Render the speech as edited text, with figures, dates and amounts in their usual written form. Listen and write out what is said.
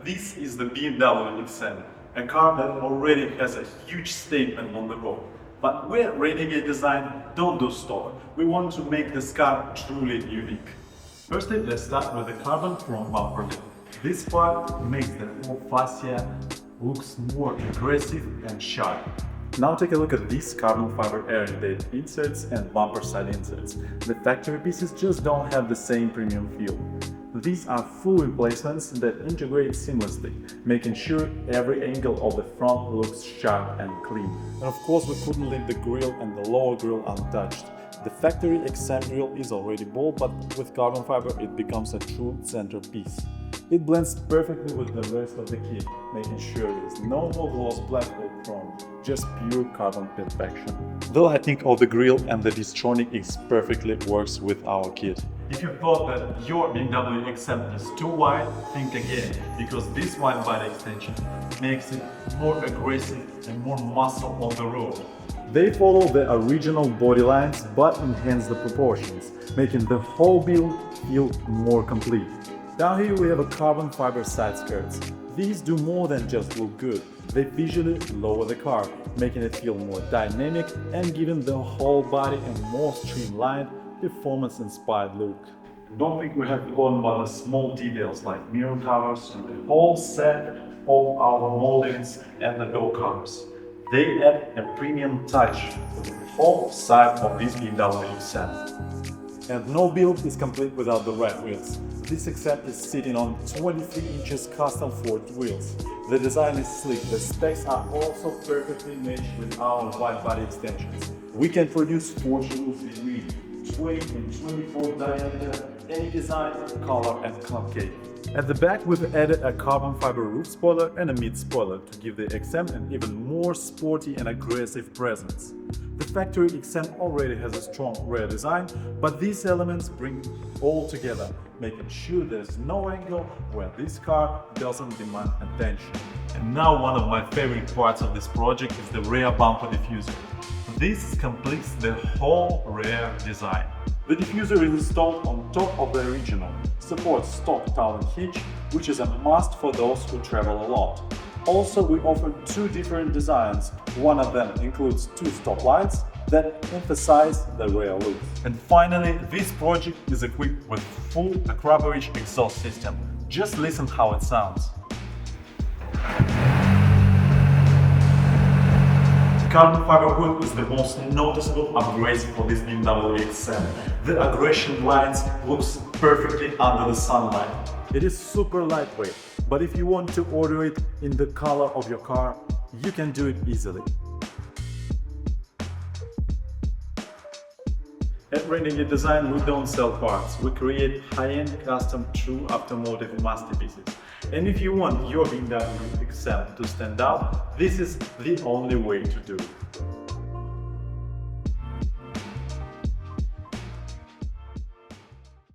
This is the BMW XM, a car that already has a huge statement on the road. But we at Renegade Design don't do stock. We want to make this car truly unique. Firstly, let's start with the carbon front bumper lid. This part makes the whole fascia looks more aggressive and sharp. Now take a look at these carbon fiber air-inlaid inserts and bumper side inserts. The factory pieces just don't have the same premium feel. These are full replacements that integrate seamlessly, making sure every angle of the front looks sharp and clean. And of course, we couldn't leave the grille and the lower grille untouched. The factory XM grille is already bold, but with carbon fiber it becomes a true centerpiece. It blends perfectly with the rest of the kit, making sure there's no more gloss black or chrome, just pure carbon perfection. The lighting of the grille and the Distronic perfectly works with our kit. If you thought that your BMW XM is too wide, think again, because this wide body extension makes it more aggressive and more muscle on the road. They follow the original body lines but enhance the proportions, making the whole build feel more complete. Down here we have a carbon fiber side skirts. These do more than just look good. They visually lower the car, making it feel more dynamic and giving the whole body a more streamlined, performance-inspired look. Don't think we have forgotten about the small details like mirror covers and the whole set of our moldings and the door covers. They add a premium touch to the whole side of this BMW XM. And no build is complete without the right wheels. This XM is sitting on 23 inches custom forged wheels. The design is sleek, the specs are also perfectly matched with our wide body extensions. We can produce forged wheels between 20 and 24 diameter, any design, color and concave. At the back we've added a carbon fiber roof spoiler and a mid spoiler to give the XM an even more sporty and aggressive presence. The factory XM already has a strong rear design, but these elements bring it all together, making sure there's no angle where this car doesn't demand attention. And now one of my favorite parts of this project is the rear bumper diffuser. This completes the whole rear design. The diffuser is installed on top of the original, supports stock Talon hitch, which is a must for those who travel a lot. Also, we offer two different designs. One of them includes two stop lights that emphasize the rear look. And finally, this project is equipped with full acrobatic exhaust system. Just listen how it sounds. Carbon fiber hood is the most noticeable upgrade for this BMW XM. The aggression lines looks perfectly under the sunlight. It is super lightweight, but if you want to order it in the color of your car, you can do it easily. At Renegade Design, we don't sell parts, we create high-end custom true automotive masterpieces. And if you want your BMW XM to stand out, this is the only way to do it.